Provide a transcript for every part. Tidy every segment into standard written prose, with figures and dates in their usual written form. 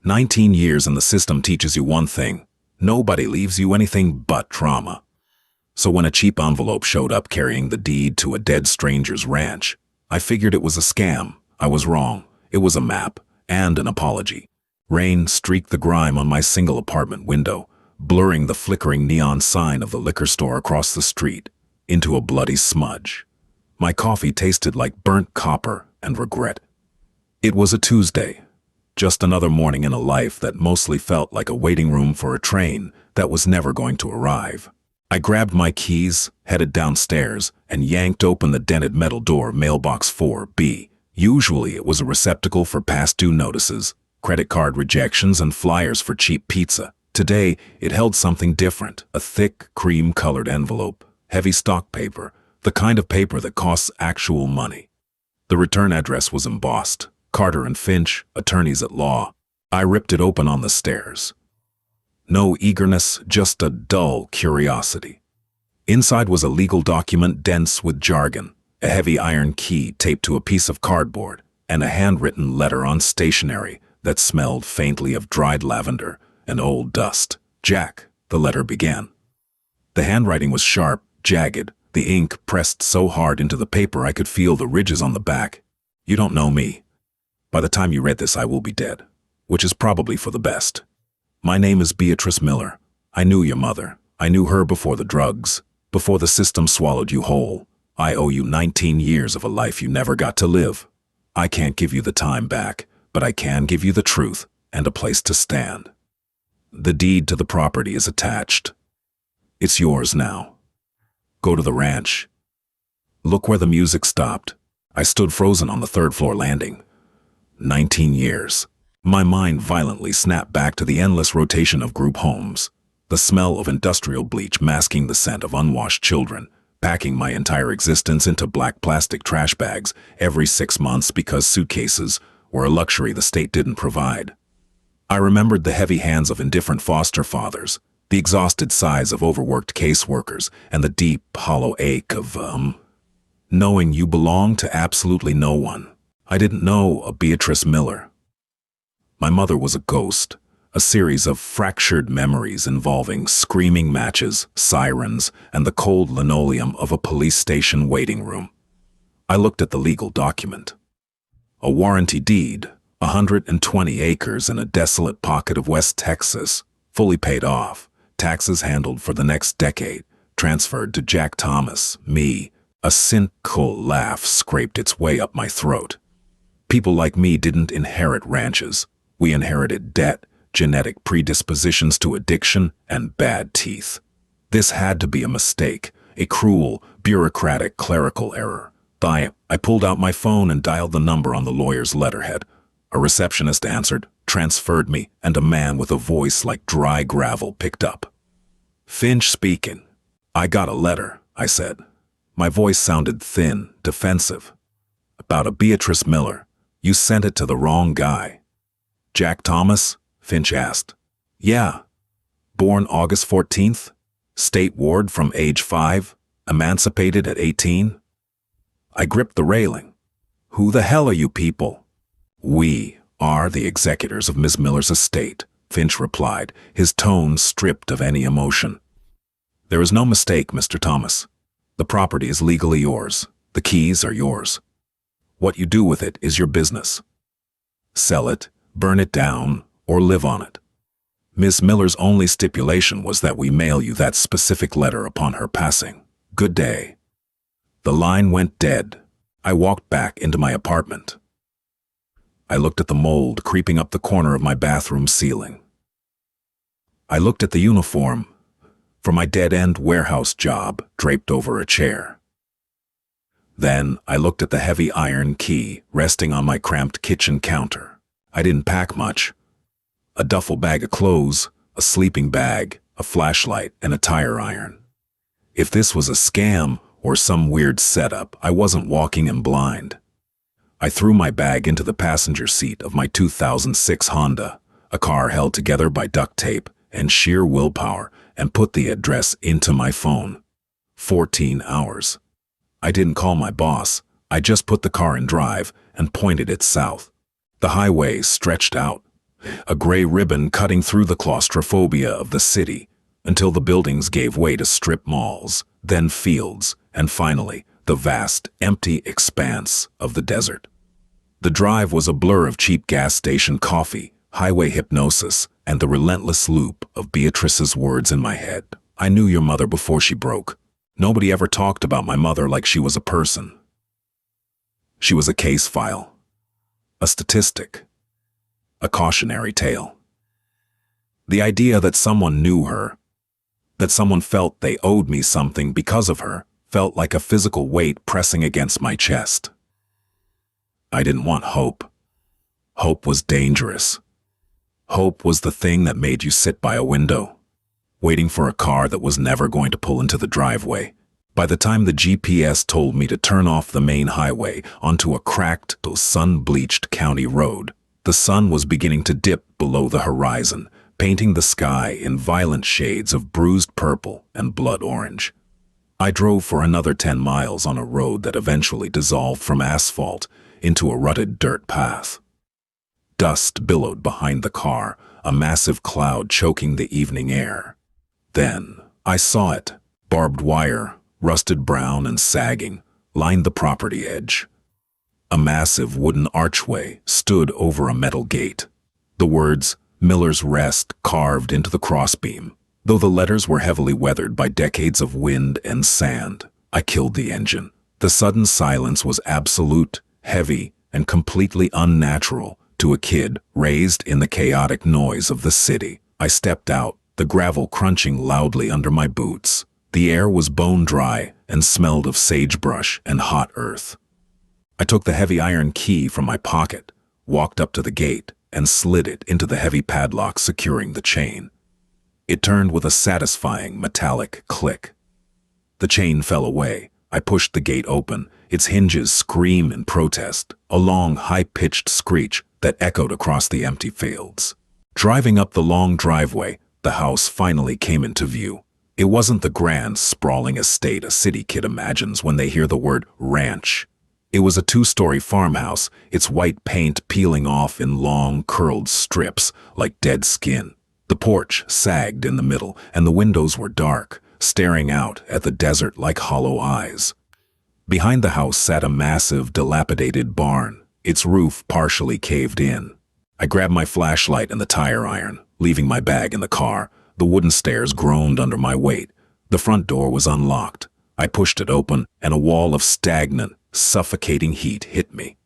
19 years in the system teaches you one thing: nobody leaves you anything but trauma. So when a cheap envelope showed up carrying the deed to a dead stranger's ranch, I figured it was a scam. I was wrong. It was a map and an apology. Rain streaked the grime on my single apartment window, blurring the flickering neon sign of the liquor store across the street into a bloody smudge. My coffee tasted like burnt copper and regret. It was a Tuesday, just another morning in a life that mostly felt like a waiting room for a train that was never going to arrive. I grabbed my keys, headed downstairs, and yanked open the dented metal door of mailbox 4B. Usually it was a receptacle for past due notices, credit card rejections, and flyers for cheap pizza. Today, it held something different: a thick, cream-colored envelope, heavy stock paper, the kind of paper that costs actual money. The return address was embossed: Carter and Finch, attorneys at law. I ripped it open on the stairs. No eagerness, just a dull curiosity. Inside was a legal document dense with jargon, a heavy iron key taped to a piece of cardboard, and a handwritten letter on stationery that smelled faintly of dried lavender and old dust. "Jack," the letter began. The handwriting was sharp, jagged, the ink pressed so hard into the paper I could feel the ridges on the back. "You don't know me. By the time you read this, I will be dead, which is probably for the best. My name is Beatrice Miller. I knew your mother. I knew her before the drugs, before the system swallowed you whole. I owe you 19 years of a life you never got to live. I can't give you the time back, but I can give you the truth and a place to stand. The deed to the property is attached. It's yours now. Go to the ranch." Look where the music stopped. I stood frozen on the third-floor landing. 19 years. My mind violently snapped back to the endless rotation of group homes, the smell of industrial bleach masking the scent of unwashed children, packing my entire existence into black plastic trash bags every 6 months because suitcases were a luxury the state didn't provide. I remembered the heavy hands of indifferent foster fathers, the exhausted sighs of overworked caseworkers, and the deep, hollow ache of, knowing you belong to absolutely no one. I didn't know a Beatrice Miller. My mother was a ghost, a series of fractured memories involving screaming matches, sirens, and the cold linoleum of a police station waiting room. I looked at the legal document. A warranty deed, 120 acres in a desolate pocket of West Texas, fully paid off, taxes handled for the next decade, transferred to Jack Thomas, me. A cynical laugh scraped its way up my throat. People like me didn't inherit ranches. We inherited debt, genetic predispositions to addiction, and bad teeth. This had to be a mistake, a cruel, bureaucratic clerical error. I pulled out my phone and dialed the number on the lawyer's letterhead. A receptionist answered, transferred me, and a man with a voice like dry gravel picked up. "Finch speaking." "I got a letter," I said. My voice sounded thin, defensive. "About a Beatrice Miller. You sent it to the wrong guy." "Jack Thomas?" Finch asked. "Yeah. Born August 14th? State ward from age 5? Emancipated at 18? I gripped the railing. "Who the hell are you people?" "We are the executors of Miss Miller's estate," Finch replied, his tone stripped of any emotion. "There is no mistake, Mr. Thomas. The property is legally yours. The keys are yours. What you do with it is your business. Sell it, burn it down, or live on it. Miss Miller's only stipulation was that we mail you that specific letter upon her passing. Good day." The line went dead. I walked back into my apartment. I looked at the mold creeping up the corner of my bathroom ceiling. I looked at the uniform for my dead-end warehouse job draped over a chair. Then I looked at the heavy iron key resting on my cramped kitchen counter. I didn't pack much. A duffel bag of clothes, a sleeping bag, a flashlight, and a tire iron. If this was a scam or some weird setup, I wasn't walking in blind. I threw my bag into the passenger seat of my 2006 Honda, a car held together by duct tape and sheer willpower, and put the address into my phone. 14 hours. I didn't call my boss. I just put the car in drive and pointed it south. The highway stretched out, a gray ribbon cutting through the claustrophobia of the city, until the buildings gave way to strip malls, then fields, and finally, the vast, empty expanse of the desert. The drive was a blur of cheap gas station coffee, highway hypnosis, and the relentless loop of Beatrice's words in my head. I knew your mother before she broke. Nobody ever talked about my mother like she was a person. She was a case file, a statistic, a cautionary tale. The idea that someone knew her, that someone felt they owed me something because of her, felt like a physical weight pressing against my chest. I didn't want hope. Hope was dangerous. Hope was the thing that made you sit by a window, waiting for a car that was never going to pull into the driveway. By the time the GPS told me to turn off the main highway onto a cracked, sun-bleached county road, the sun was beginning to dip below the horizon, painting the sky in violent shades of bruised purple and blood orange. I drove for another 10 miles on a road that eventually dissolved from asphalt into a rutted dirt path. Dust billowed behind the car, a massive cloud choking the evening air. Then I saw it. Barbed wire, rusted brown and sagging, lined the property edge. A massive wooden archway stood over a metal gate. The words, Miller's Rest, carved into the crossbeam. Though the letters were heavily weathered by decades of wind and sand, I killed the engine. The sudden silence was absolute, heavy, and completely unnatural to a kid raised in the chaotic noise of the city. I stepped out, the gravel crunching loudly under my boots. The air was bone dry and smelled of sagebrush and hot earth. I took the heavy iron key from my pocket, walked up to the gate, and slid it into the heavy padlock securing the chain. It turned with a satisfying metallic click. The chain fell away. I pushed the gate open, its hinges scream in protest, a long, high-pitched screech that echoed across the empty fields. Driving up the long driveway, the house finally came into view. It wasn't the grand, sprawling estate a city kid imagines when they hear the word ranch. It was a 2-story farmhouse, its white paint peeling off in long, curled strips like dead skin. The porch sagged in the middle, and the windows were dark, staring out at the desert like hollow eyes. Behind the house sat a massive, dilapidated barn, its roof partially caved in. I grabbed my flashlight and the tire iron, leaving my bag in the car. The wooden stairs groaned under my weight. The front door was unlocked. I pushed it open, and a wall of stagnant, suffocating heat hit me.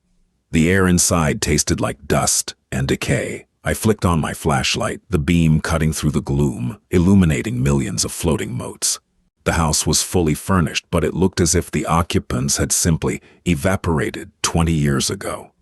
The air inside tasted like dust and decay. I flicked on my flashlight, the beam cutting through the gloom, illuminating millions of floating motes. The house was fully furnished, but it looked as if the occupants had simply evaporated 20 years ago.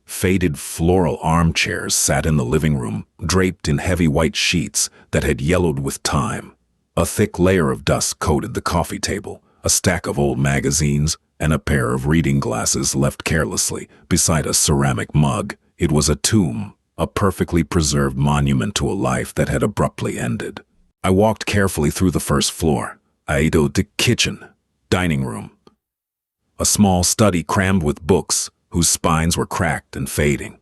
Faded floral armchairs sat in the living room, draped in heavy white sheets that had yellowed with time. A thick layer of dust coated the coffee table, a stack of old magazines, and a pair of reading glasses left carelessly beside a ceramic mug. It was a tomb, a perfectly preserved monument to a life that had abruptly ended. I walked carefully through the first floor. I entered the kitchen, dining room. A small study crammed with books, whose spines were cracked and fading.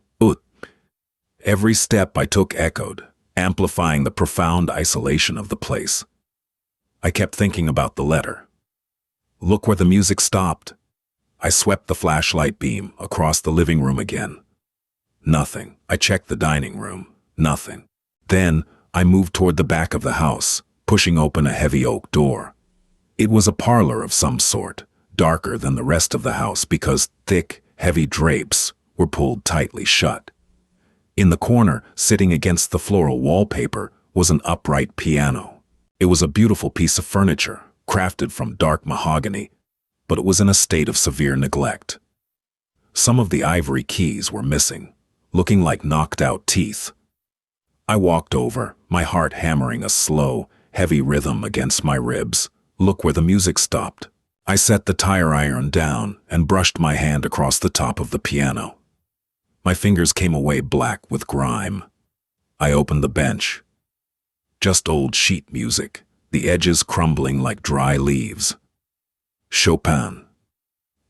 Every step I took echoed, amplifying the profound isolation of the place. I kept thinking about the letter. Look where the music stopped. I swept the flashlight beam across the living room again. Nothing. I checked the dining room. Nothing. Then I moved toward the back of the house, pushing open a heavy oak door. It was a parlor of some sort, darker than the rest of the house because thick, heavy drapes were pulled tightly shut. In the corner, sitting against the floral wallpaper, was an upright piano. It was a beautiful piece of furniture, crafted from dark mahogany, but it was in a state of severe neglect. Some of the ivory keys were missing, looking like knocked-out teeth. I walked over, my heart hammering a slow, heavy rhythm against my ribs. Look where the music stopped. I set the tire iron down and brushed my hand across the top of the piano. My fingers came away black with grime. I opened the bench. Just old sheet music, the edges crumbling like dry leaves. Chopin.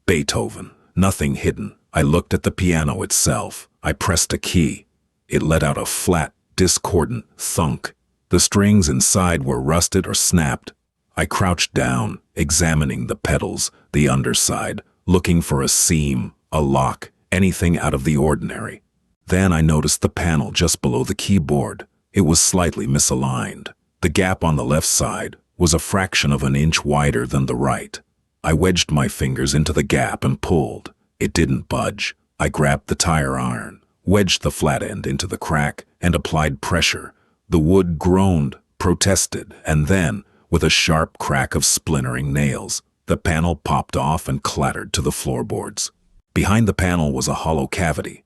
Beethoven. Nothing hidden. I looked at the piano itself. I pressed a key. It let out a flat, discordant thunk. The strings inside were rusted or snapped. I crouched down, examining the pedals, the underside, looking for a seam, a lock, anything out of the ordinary. Then I noticed the panel just below the keyboard. It was slightly misaligned. The gap on the left side was a fraction of an inch wider than the right. I wedged my fingers into the gap and pulled. It didn't budge. I grabbed the tire iron, wedged the flat end into the crack, and applied pressure. The wood groaned, protested, and then, with a sharp crack of splintering nails, the panel popped off and clattered to the floorboards. Behind the panel was a hollow cavity.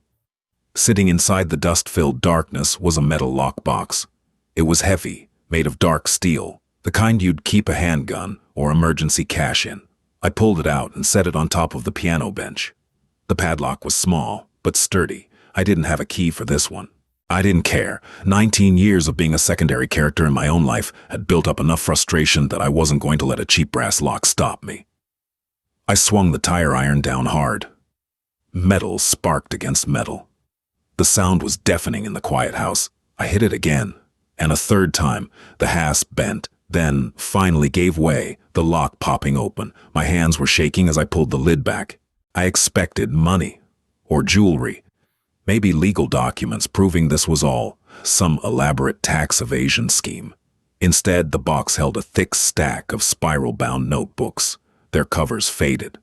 Sitting inside the dust-filled darkness was a metal lockbox. It was heavy, made of dark steel, the kind you'd keep a handgun or emergency cash in. I pulled it out and set it on top of the piano bench. The padlock was small, but sturdy. I didn't have a key for this one. I didn't care. 19 years of being a secondary character in my own life had built up enough frustration that I wasn't going to let a cheap brass lock stop me. I swung the tire iron down hard. Metal sparked against metal. The sound was deafening in the quiet house. I hit it again, and a third time. The hasp bent, then finally gave way, the lock popping open. My hands were shaking as I pulled the lid back. I expected money, or jewelry, maybe legal documents proving this was all some elaborate tax evasion scheme. Instead, the box held a thick stack of spiral-bound notebooks, their covers faded.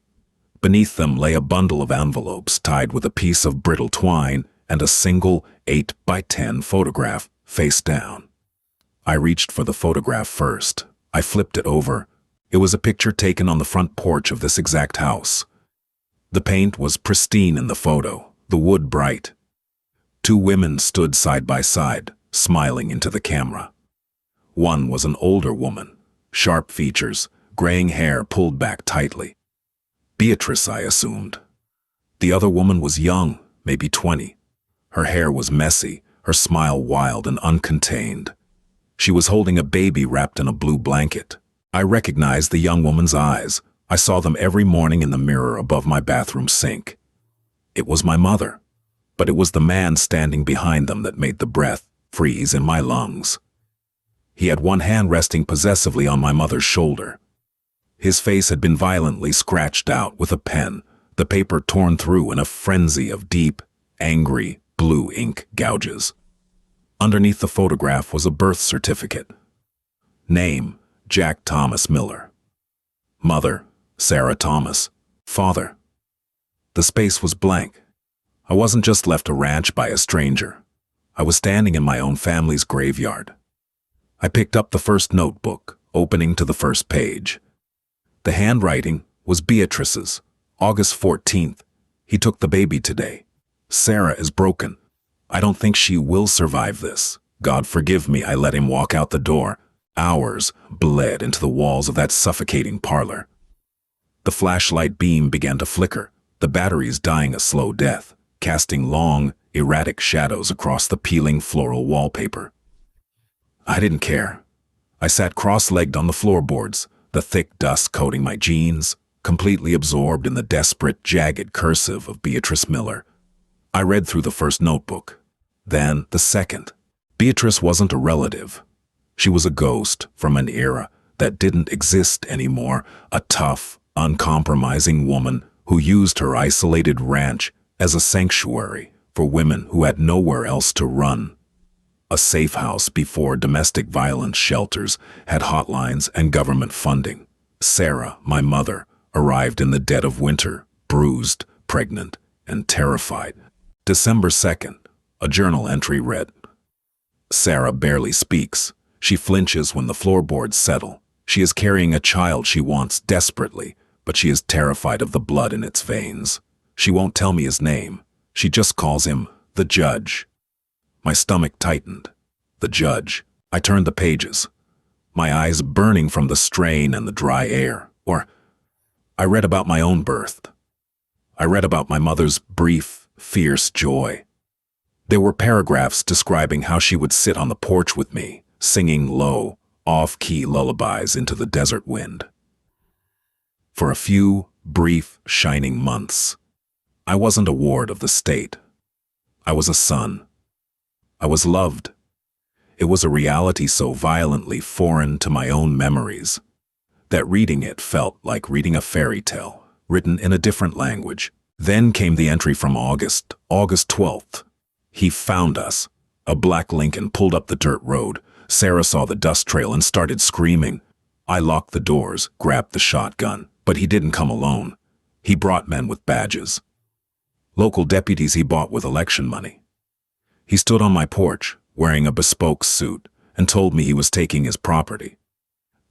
Beneath them lay a bundle of envelopes tied with a piece of brittle twine and a single 8x10 photograph face down. I reached for the photograph first. I flipped it over. It was a picture taken on the front porch of this exact house. The paint was pristine in the photo, the wood bright. Two women stood side by side, smiling into the camera. One was an older woman, sharp features, graying hair pulled back tightly. Beatrice, I assumed. The other woman was young, maybe 20. Her hair was messy, her smile wild and uncontained. She was holding a baby wrapped in a blue blanket. I recognized the young woman's eyes. I saw them every morning in the mirror above my bathroom sink. It was my mother, but it was the man standing behind them that made the breath freeze in my lungs. He had one hand resting possessively on my mother's shoulder. His face had been violently scratched out with a pen, the paper torn through in a frenzy of deep, angry, blue ink gouges. Underneath the photograph was a birth certificate. Name, Jack Thomas Miller. Mother, Sarah Thomas. Father. The space was blank. I wasn't just left a ranch by a stranger. I was standing in my own family's graveyard. I picked up the first notebook, opening to the first page. The handwriting was Beatrice's. August 14th. He took the baby today. Sarah is broken. I don't think she will survive this. God forgive me, I let him walk out the door. Hours bled into the walls of that suffocating parlor. The flashlight beam began to flicker, the batteries dying a slow death, casting long, erratic shadows across the peeling floral wallpaper. I didn't care. I sat cross-legged on the floorboards, the thick dust coating my jeans, completely absorbed in the desperate, jagged cursive of Beatrice Miller. I read through the first notebook, then the second. Beatrice wasn't a relative. She was a ghost from an era that didn't exist anymore, a tough, uncompromising woman who used her isolated ranch as a sanctuary for women who had nowhere else to run. A safe house before domestic violence shelters had hotlines and government funding. Sarah, my mother, arrived in the dead of winter, bruised, pregnant, and terrified. December 2nd, a journal entry read, Sarah barely speaks. She flinches when the floorboards settle. She is carrying a child she wants desperately, but she is terrified of the blood in its veins. She won't tell me his name. She just calls him the judge. My stomach tightened. The judge. I turned the pages, my eyes burning from the strain and the dry air. I read about my own birth. I read about my mother's brief, fierce joy. There were paragraphs describing how she would sit on the porch with me, singing low, off-key lullabies into the desert wind. For a few brief, shining months, I wasn't a ward of the state. I was a son. I was loved. It was a reality so violently foreign to my own memories that reading it felt like reading a fairy tale, written in a different language. Then came the entry from August 12th. He found us. A black Lincoln pulled up the dirt road. Sarah saw the dust trail and started screaming. I locked the doors, grabbed the shotgun, but he didn't come alone. He brought men with badges. Local deputies he bought with election money. He stood on my porch, wearing a bespoke suit, and told me he was taking his property.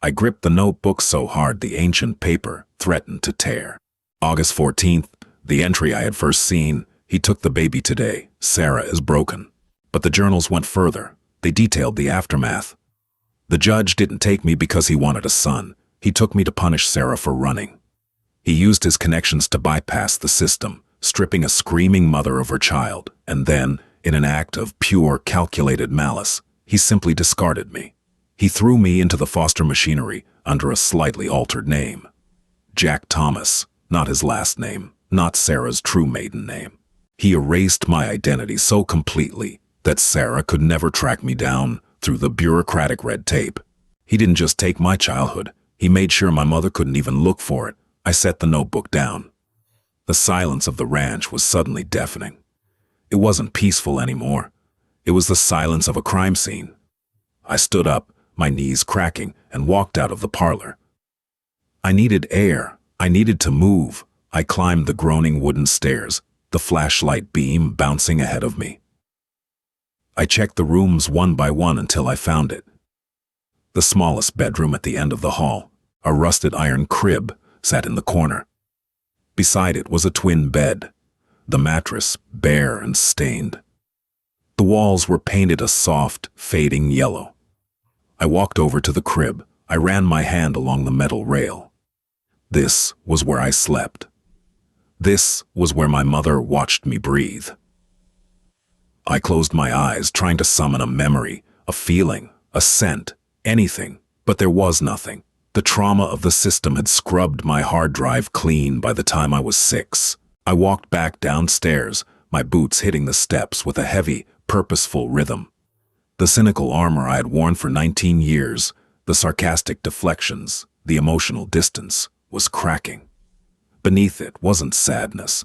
I gripped the notebook so hard the ancient paper threatened to tear. August 14th, the entry I had first seen, he took the baby today. Sarah is broken. But the journals went further. They detailed the aftermath. The judge didn't take me because he wanted a son. He took me to punish Sarah for running. He used his connections to bypass the system, stripping a screaming mother of her child, and then, in an act of pure, calculated malice, he simply discarded me. He threw me into the foster machinery under a slightly altered name. Jack Thomas, not his last name, not Sarah's true maiden name. He erased my identity so completely that Sarah could never track me down through the bureaucratic red tape. He didn't just take my childhood, he made sure my mother couldn't even look for it. I set the notebook down. The silence of the ranch was suddenly deafening. It wasn't peaceful anymore. It was the silence of a crime scene. I stood up, my knees cracking, and walked out of the parlor. I needed air. I needed to move. I climbed the groaning wooden stairs, the flashlight beam bouncing ahead of me. I checked the rooms one by one until I found it. The smallest bedroom at the end of the hall, a rusted iron crib, sat in the corner. Beside it was a twin bed, the mattress bare and stained. The walls were painted a soft, fading yellow. I walked over to the crib. I ran my hand along the metal rail. This was where I slept. This was where my mother watched me breathe. I closed my eyes, trying to summon a memory, a feeling, a scent, anything, but there was nothing. The trauma of the system had scrubbed my hard drive clean by the time I was 6. I walked back downstairs, my boots hitting the steps with a heavy, purposeful rhythm. The cynical armor I had worn for 19 years, the sarcastic deflections, the emotional distance, was cracking. Beneath it wasn't sadness.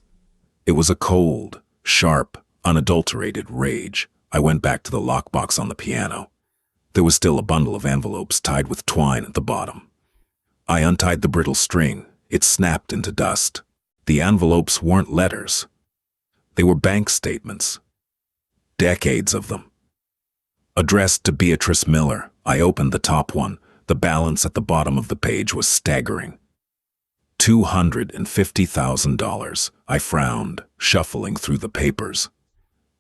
It was a cold, sharp, unadulterated rage. I went back to the lockbox on the piano. There was still a bundle of envelopes tied with twine at the bottom. I untied the brittle string. It snapped into dust. The envelopes weren't letters. They were bank statements. Decades of them. Addressed to Beatrice Miller, I opened the top one. The balance at the bottom of the page was staggering. $250,000. I frowned, shuffling through the papers.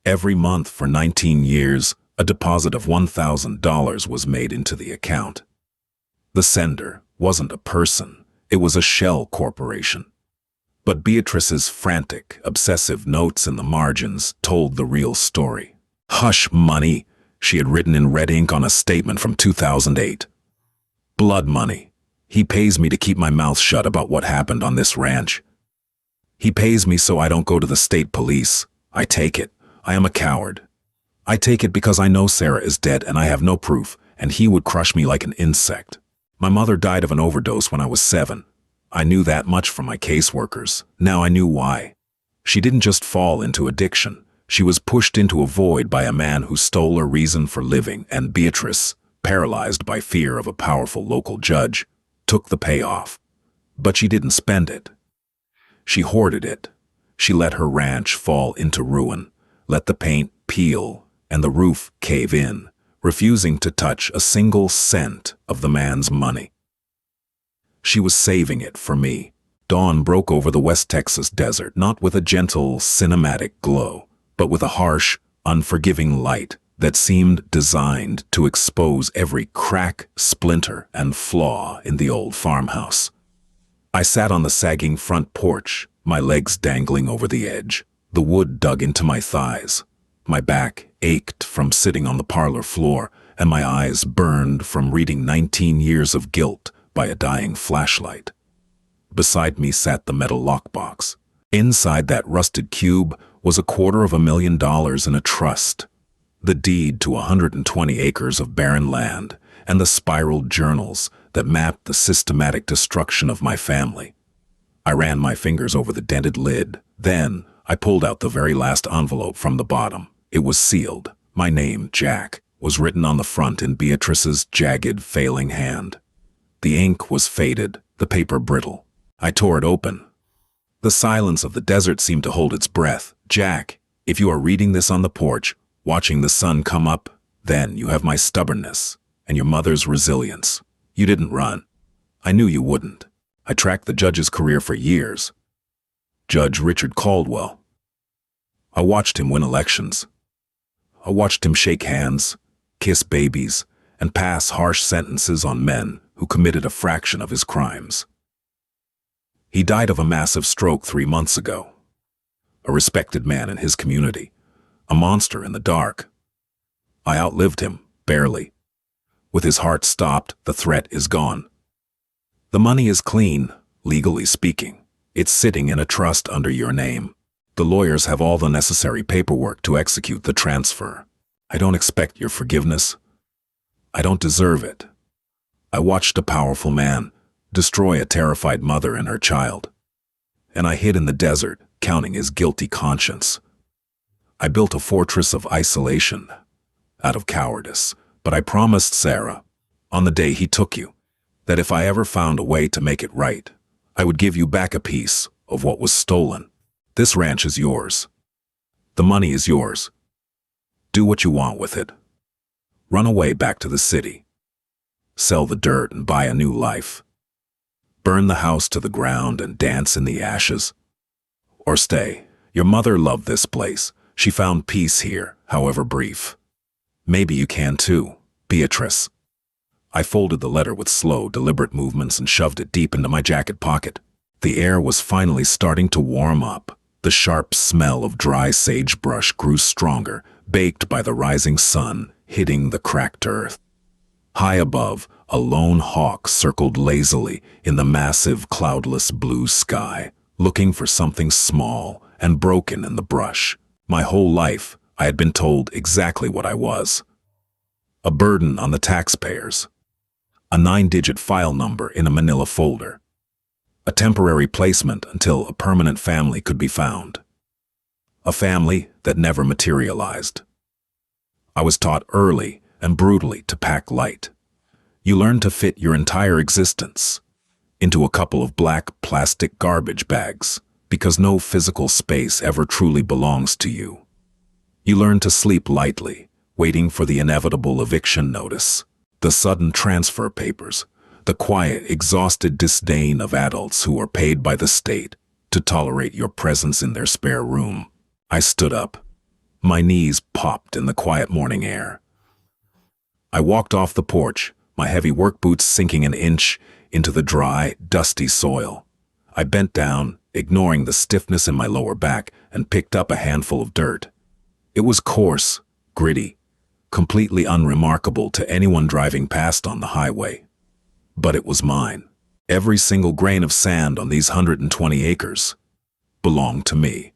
Every month for 19 years, a deposit of $1,000 was made into the account. The sender wasn't a person, it was a shell corporation. But Beatrice's frantic, obsessive notes in the margins told the real story. Hush money, she had written in red ink on a statement from 2008. Blood money. He pays me to keep my mouth shut about what happened on this ranch. He pays me so I don't go to the state police. I take it. I am a coward. I take it because I know Sarah is dead and I have no proof, and he would crush me like an insect. My mother died of an overdose when I was 7. I knew that much from my caseworkers. Now I knew why. She didn't just fall into addiction. She was pushed into a void by a man who stole her reason for living, and Beatrice, paralyzed by fear of a powerful local judge, took the payoff. But she didn't spend it. She hoarded it. She let her ranch fall into ruin, let the paint peel and the roof cave in, refusing to touch a single cent of the man's money. She was saving it for me. Dawn broke over the West Texas desert, not with a gentle, cinematic glow, but with a harsh, unforgiving light that seemed designed to expose every crack, splinter, and flaw in the old farmhouse. I sat on the sagging front porch, my legs dangling over the edge. The wood dug into my thighs. My back ached from sitting on the parlor floor, and my eyes burned from reading 19 years of guilt by a dying flashlight. Beside me sat the metal lockbox. Inside that rusted cube was $250,000 in a trust. The deed to 120 acres of barren land, and the spiraled journals that mapped the systematic destruction of my family. I ran my fingers over the dented lid. Then I pulled out the very last envelope from the bottom. It was sealed. My name, Jack, was written on the front in Beatrice's jagged, failing hand. The ink was faded, the paper brittle. I tore it open. The silence of the desert seemed to hold its breath. Jack, if you are reading this on the porch, watching the sun come up, then you have my stubbornness and your mother's resilience. You didn't run. I knew you wouldn't. I tracked the judge's career for years. Judge Richard Caldwell. I watched him win elections. I watched him shake hands, kiss babies, and pass harsh sentences on men who committed a fraction of his crimes. He died of a massive stroke 3 months ago. A respected man in his community, a monster in the dark. I outlived him, barely. With his heart stopped, the threat is gone. The money is clean, legally speaking. It's sitting in a trust under your name. The lawyers have all the necessary paperwork to execute the transfer. I don't expect your forgiveness. I don't deserve it. I watched a powerful man destroy a terrified mother and her child. And I hid in the desert, counting his guilty conscience. I built a fortress of isolation, out of cowardice, but I promised Sarah, on the day he took you, that if I ever found a way to make it right, I would give you back a piece of what was stolen. This ranch is yours. The money is yours. Do what you want with it. Run away back to the city. Sell the dirt and buy a new life. Burn the house to the ground and dance in the ashes. Or stay. Your mother loved this place. She found peace here, however brief. Maybe you can too, Beatrice. I folded the letter with slow, deliberate movements and shoved it deep into my jacket pocket. The air was finally starting to warm up. The sharp smell of dry sagebrush grew stronger, baked by the rising sun, hitting the cracked earth. High above, a lone hawk circled lazily in the massive, cloudless blue sky, looking for something small and broken in the brush. My whole life, I had been told exactly what I was. A burden on the taxpayers. A 9-digit file number in a manila folder. A temporary placement until a permanent family could be found. A family that never materialized. I was taught early and brutally to pack light. You learn to fit your entire existence into a couple of black plastic garbage bags because no physical space ever truly belongs to you. You learn to sleep lightly, waiting for the inevitable eviction notice, the sudden transfer papers, the quiet, exhausted disdain of adults who are paid by the state to tolerate your presence in their spare room. I stood up. My knees popped in the quiet morning air. I walked off the porch, my heavy work boots sinking an inch into the dry, dusty soil. I bent down, ignoring the stiffness in my lower back, and picked up a handful of dirt. It was coarse, gritty, completely unremarkable to anyone driving past on the highway. But it was mine. Every single grain of sand on these 120 acres belonged to me.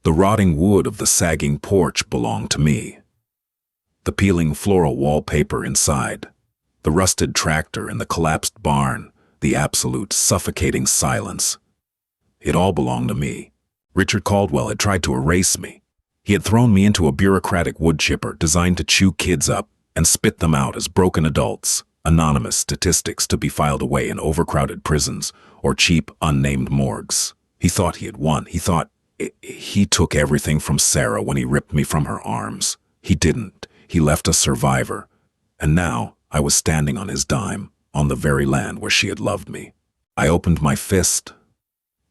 The rotting wood of the sagging porch belonged to me. The peeling floral wallpaper inside, the rusted tractor in the collapsed barn, the absolute suffocating silence. It all belonged to me. Richard Caldwell had tried to erase me. He had thrown me into a bureaucratic wood chipper designed to chew kids up and spit them out as broken adults, anonymous statistics to be filed away in overcrowded prisons or cheap, unnamed morgues. He thought he had won. He took everything from Sarah when he ripped me from her arms. He didn't. He left a survivor. And now I was standing on his dime, on the very land where she had loved me. I opened my fist.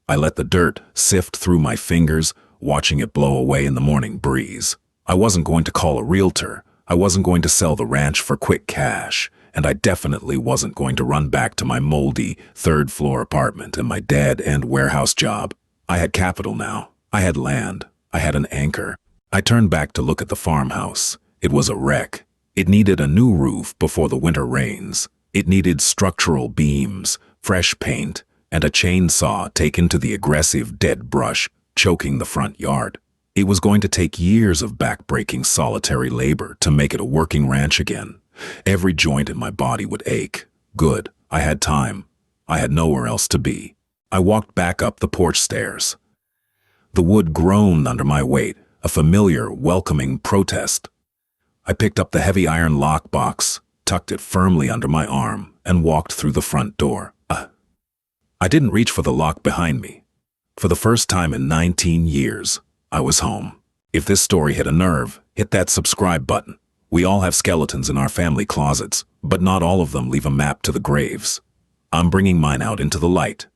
I let the dirt sift through my fingers, watching it blow away in the morning breeze. I wasn't going to call a realtor. I wasn't going to sell the ranch for quick cash. And I definitely wasn't going to run back to my moldy third-floor apartment and my dead-end warehouse job. I had capital now. I had land. I had an anchor. I turned back to look at the farmhouse. It was a wreck. It needed a new roof before the winter rains. It needed structural beams, fresh paint, and a chainsaw taken to the aggressive dead brush choking the front yard. It was going to take years of back-breaking solitary labor to make it a working ranch again. Every joint in my body would ache. Good, I had time. I had nowhere else to be. I walked back up the porch stairs. The wood groaned under my weight, a familiar, welcoming protest. I picked up the heavy iron lockbox, tucked it firmly under my arm, and walked through the front door. I didn't reach for the lock behind me. For the first time in 19 years, I was home. If this story hit a nerve, hit that subscribe button. We all have skeletons in our family closets, but not all of them leave a map to the graves. I'm bringing mine out into the light.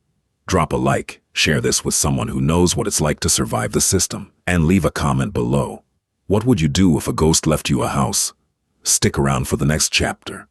Drop a like, share this with someone who knows what it's like to survive the system, and leave a comment below. What would you do if a ghost left you a house? Stick around for the next chapter.